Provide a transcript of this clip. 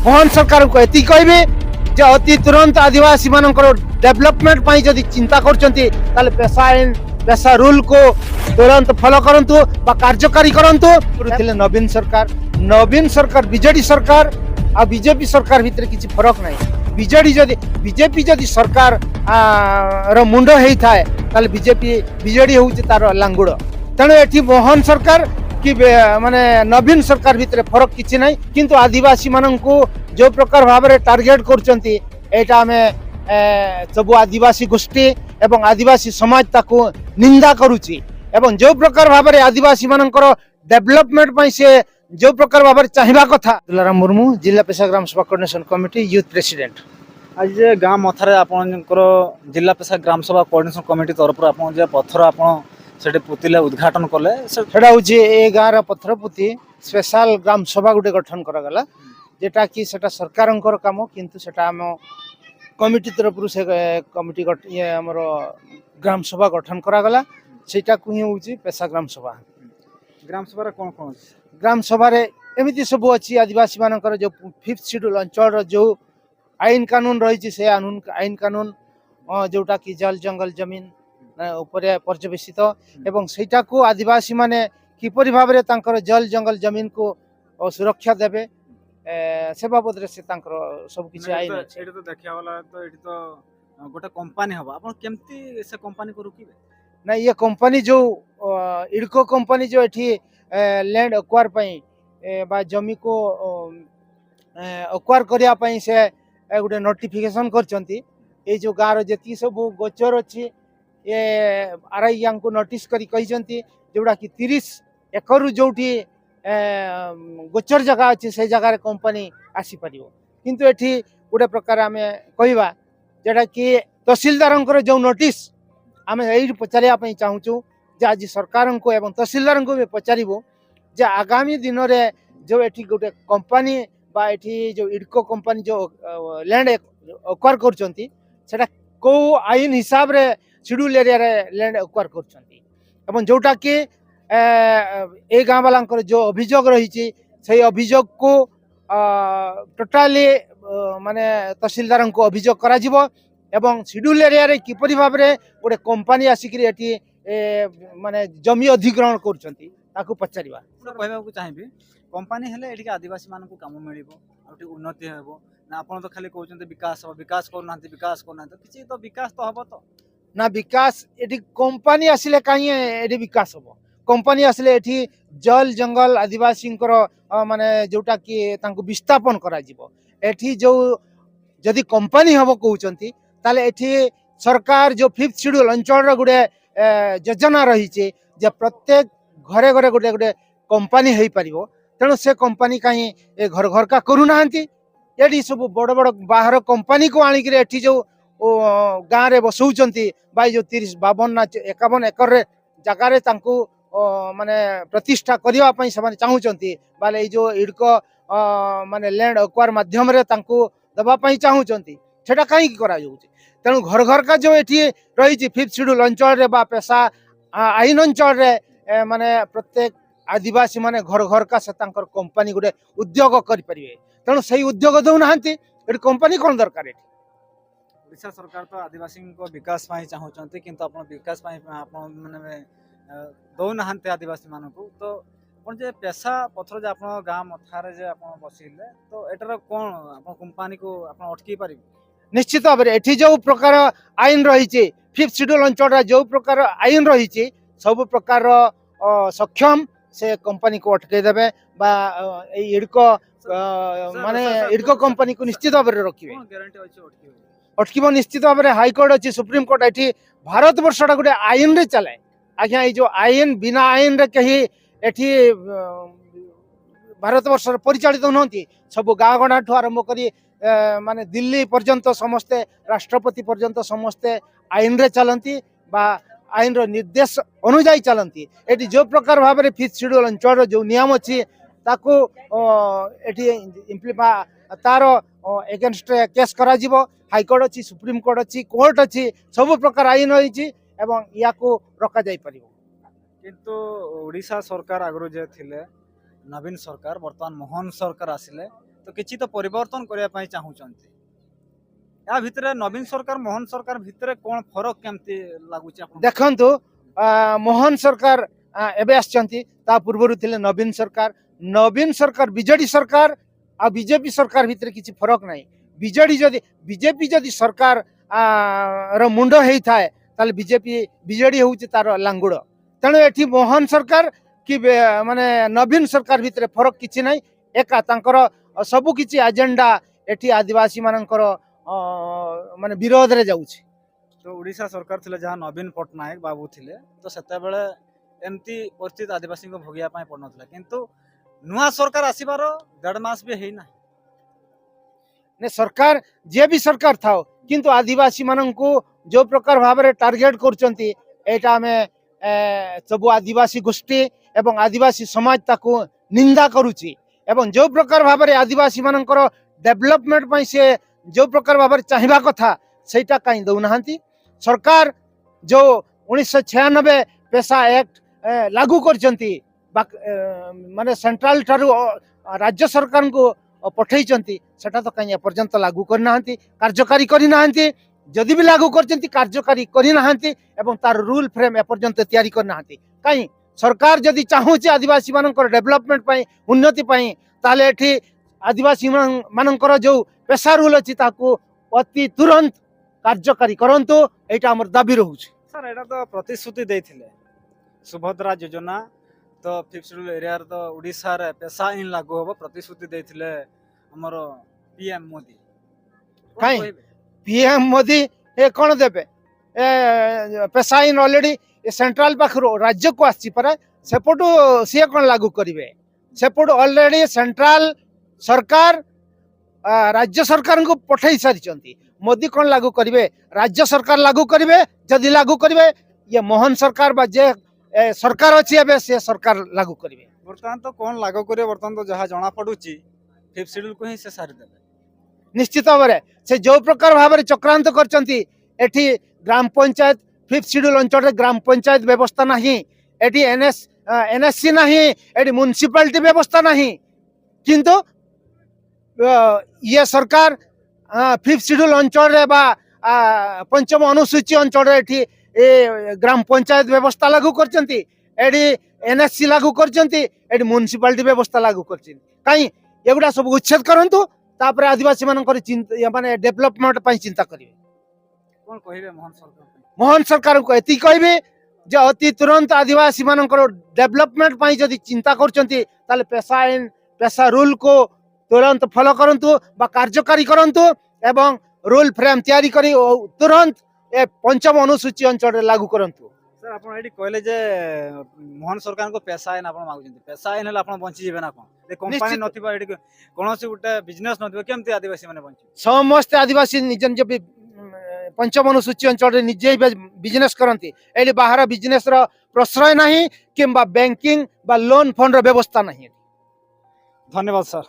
मोहन सरकार को एति कहबे जे अति तुरंत आदिवासी मानकर डेवलपमेंट पाई जदि चिंता करचंती ताले पेशा आईन पेशा रूल को तुरंत फॉलो करंतु बा कार्यकारी करंतु थिले नवीन सरकार बीजेडी सरकार आ बीजेपी सरकार भितर किछि फरक नाही बीजेपी जदि सरकार रो मुंड हेई थाए ताले बीजेडी होउछि तार लांगुड़ तेणु एठी मोहन सरकार कि माने नवीन सरकार भितर फरक किछि नाही किंतु आदिवासी माननकु जो प्रकार भाव में टार्गेट करचंती एटा हमें सब आदिवासी गोष्ठी एवं आदिवासी समाज ताकू निंदा करुची एवं जो प्रकार भाव में आदिवासी मानकर डेवलपमेंट पई से जो प्रकार भाव चाहिए कथा दुलाराम मुर्मू जिला पेशा ग्राम सभा कोऑर्डिनेशन कमिटी यूथ प्रेसिडेंट आज जे गाँ मथारे आपणकर जिला पेशा ग्राम सभा कोऑर्डिनेशन कमिटी तरफ आप पथर आप पुतिले उद्घाटन कले सेटा होची ए गाँव पथर पुती स्पेशल ग्राम सभा गुटे गठन करागला जेटा कि सेटा सरकारंकर काम किंतु सेटा हम कमिटी तरफ से कमिटी ये हमर ग्राम सभा गठन करागला सेटा को ही होची पेशा ग्राम सभा कौन कौन ग्राम सभा एमती सब अच्छी आदिवासी मानकर जो 5th शेड्यूल अंचल जो आईन कानून रही से आईन कानून जोटा कि जल जंगल जमीन उपरे पर्यवेसित एवं सेटा को आदिवासी माने किपरि भाव में तांकर जल जंगल जमीन को सुरक्षा देबे से बाबद से तांकर सब किछि आईन अछि एटा तो देखिया वाला तो एटी तो गोटे कंपनी हबा आपण केमती से कंपनी को रुकिबे ना ये कंपनी जो इडको कंपनी जो एठी लैंड एक्वायर पई बा जमी को एक्वायर करिया पई से गोटे नोटिफिकेशन करचंती ए जो गाँव रो जेती सब गोचर अछि ये आरआई को नोटिस करी कहिसंती जोड़ा कि 30 एकर जोठी गोचर जगह अच्छी से जगह कंपनी आसी पारिबो किंतु एठी गोटे प्रकार आमे कहबा जेटा कि तहसीलदार जो नोटिस आमे एही पचारिया पई चाहूचु जे आज सरकार को एवं तहसीलदार को भी पचारिबो जे आगामी दिन रे जो एठी गोटे कंपनी बा एठी जो इडको कंपनी जो लैंड एक्वायर करचंती सेटा को आईन हिसाब रे शेड्यूल एरिया रे लैंड एक्वायर करचंती एवं जोटा कि ए गाँव वाला जो अभियोग रही से अभियोग को टोटाली माने तहसीलदार को अभियोग करा जिवो एवं शेड्यूल एरिया रे किपरि भाव में गोटे कंपनी आसिक माने जमी अधिग्रहण करचंती ताकू पचारिबा कहबा को चाहिबी कंपनी हेले एठी आदिवासी मान को काम मिलिबो आउटी उन्नति हेबो ना आपण तो खाली कहउचंते विकास हो विकास करना किछि तो विकास तो हबो तो ना विकास एठी कंपनी आसिले काई एठी विकास हबो कंपनी आसिले एठी जल जंगल आदिवासी माने जोटा कि तांको विस्थापन करा जिवो एठी जो जदि कंपनी हबो कहउचंती ताले एठी सरकार जो 5th शेड्यूल अंचल रो गुडे योजना रही जे प्रत्येक घरे घरे गोटे गोटे कंपनी हो पारिबो तेणु से कंपनी कहीं घर घर का करू नाहंती एडी सब बड़ बड़ बाहर कंपनी को आनिक एठी जो गाँव रे बसौचंती बाई जो 30 52 ना 51 एकर जगार माने प्रतिष्ठा करबा पई से चाहूचंती बाले जो इडको माने लैंड एक्वायर माध्यम रे तांको दबा पई चाहूचंती सेटा काई करा जाउची तेणु घर घर का जो एठी रही 5th शेड्यूल अंचल रे बा पेशा आईन अंचल रे माने प्रत्येक आदिवासी माने घर घर का से तांकर कंपनी गुडे उद्योग करि परिबे तेणु सही उद्योग दउ नाहंती एठी कंपनी कोन दरकार एठी ओडिशा सरकार तो आदिवासी को विकास पाई चाहूचंती किंतु आपण विकास पाई आपण माने दउ नाहंती आदिवासी मान को तो आपण जे पेशा पथर जे आपण गाँ मथारे जे आपण बसिले तो एटर कोन आपण कंपनी को आपण अटकी पारिबे निश्चित भाव में एठी जो प्रकार आईन रही 5th शेड्यूल अंचल जो प्रकार आईन रही सब प्रकार सक्षम से कंपनी को अटके देबे बा इडको माने इडको कंपनी को निश्चित भाव में रखिबे गारंटी अछि अटकीबो निश्चित भाव में हाई कोर्ट अछि सुप्रीम कोर्ट एठी भारत वर्षटा गोटे आईन रे चले आज्ञा ये जो आईन बिना आईन रे कहीं एठी भारत वर्ष परिचालित होती सब गाँ गणा ठू आरंभ करी माने दिल्ली पर्यंत समस्ते राष्ट्रपति पर्यंत समस्ते आईन रे चलती बा आईन रो निर्देश अनुजाई चलती एटी जो प्रकार भाव में 5th शेड्यूल अंचल जो नियम अच्छी ताको एटी इम्प्लीमा तार एगेंस्ट केस करा जिवो हाई कोर्ट अच्छी सुप्रीम कोर्ट अच्छी कोर्ट अच्छी सब प्रकार आईन रही एवं या को रखा जाई परिबो किंतु ओडिशा सरकार आगरो जे थिले नवीन सरकार वर्तमान मोहन सरकार आसिले तो तो किछि तो परिवर्तन करबा पई चाहूचंती या भितरे नवीन सरकार मोहन सरकार भितरे कोन फरक केमती लागुची आपन देखंतु मोहन सरकार एबे आछंती ता पूर्वरु थिले नवीन सरकार बीजेडी सरकार आ बीजेपी सरकार भितर किछि फरक नाही बीजेडी जदि बीजेपी जदि सरकार रो मुंड हेई थाए ताले बीजेडी होउची तार लांगुड़ तेणु एठी मोहन सरकार कि माने नवीन सरकार भितर फरक किछि नाही एका तांकर सबु किछि एजेंडा एठी आदिवासी मानकर माने विरोध रे जाउची तो उड़ीसा सरकार थिले जहाँ नवीन पट्टनायक बाबू थिले तो सेते बेले एमती परिस्थिति आदिवासी को भोगिया पाए पड़नथला किंतु नुआ सरकार आसीबार 1.5 मास भी हेई ना ने सरकार जे भी सरकार थाओ किंतु आदिवासी माननकु जो प्रकार भाबरे टार्गेट करचंती एटा में सब आदिवासी गोष्ठी एवं आदिवासी समाज ताकू निंदा करूची एवं जो प्रकार भाबरे आदिवासी मानकर डेवलपमेंट पई से जो प्रकार भाबरे चाहिबा कथा सेटा काई दउ नाहंती सरकार जो 1996 पेशा एक्ट लागू करचंती माने सेंट्रल ठारू राज्य सरकार को पठेइचंती सेटा तो काई पर्यंत लागू करना हंती कार्यकारी करि नाहंती जदि भी लागू करचंती कार्यकारी करि नाहंती एवं तार रूल फ्रेम ए पर्यंत तैयारी करना हंती काई सरकार जदि चाहूची आदिवासी मानकर डेवलपमेंट पई उन्नति पई ताले एठी आदिवासी मानकर जो पेशा रूल अछि ताकू अति तुरंत कार्यकारी करंतु एटा हमर दाबी रहउची सर एटा तो प्रतिश्रुति देथिले सुभद्रा योजना तो 5th शेड्यूल एरिया तो उड़ीसा रे पेशा इन लागू होबो प्रतिश्रुति देथिले हमर पीएम मोदी काई पीएम मोदी ए कोन देबे ए पेशा इन ऑलरेडी सेंट्रल पाखरो राज्य को आछि पर सेपटो से कोन लागू करिवे सेपटो ऑलरेडी सेंट्रल सरकार राज्य सरकार को पठाई सारी मोदी कौन लागू करिवे राज्य सरकार लागू करिवे जदि लागू करिवे ये मोहन सरकार बा जे सरकार अछि एबे से सरकार लागू करिवे वर्तमान तो कौन लागू करे वर्तमान तो जहाँ जना पड़ुची 5th शेड्यूल को ही से सारी देबे निश्चित भाव से जो प्रकार भाव चक्रांत करचंती एठी ग्राम पंचायत 5th शेड्यूल अंचल रे ग्राम पंचायत व्यवस्था नहीं एठी एनएससी नहीं एठी म्युनिसिपालिटी व्यवस्था नहीं किंतु ये सरकार 5th शेड्यूल अंचल रे बा पंचम अनुसूची अंचल रे एठी ग्राम पंचायत व्यवस्था लागू करचंती एठी एनएससी लागू करचंती एठी म्युनिसिपालिटी व्यवस्था लागू करचंती काई एगुडा सब उच्छेद करंतु तापर आदिवासी मानकर चिंता माने डेवलपमेंट पई चिंता करिवे कौन कहिबे मोहन सरकार को एति कहबे जे अति तुरंत आदिवासी मानकर डेवलपमेंट पई जदी चिंता करचंती ताले पेशा रूल को तुरंत फॉलो करंतु बा कार्यकारी करंतु एवं रूल फ्रेम तैयारी करी तुरंत ए पंचम अनुसूची अंचल रे लागू करंतु सर आपण एडी कहले जे मोहन सरकार को पैसा आइन आपण मागुचंती पैसा आइन आपण बंची जेबे ना कोन ए कंपनी नथिबा एडी कोनोसी गुटे बिजनेस नथिबा केमते आदिवासी माने बंची समस्त आदिवासी निज निज पंचम अनुसूची अंचल रे निजे बिजनेस करंती एडी बाहर बिजनेस रो प्रश्रय नहीं किंबा बैंकिंग बा लोन फंड रो व्यवस्था नहीं धन्यवाद सर।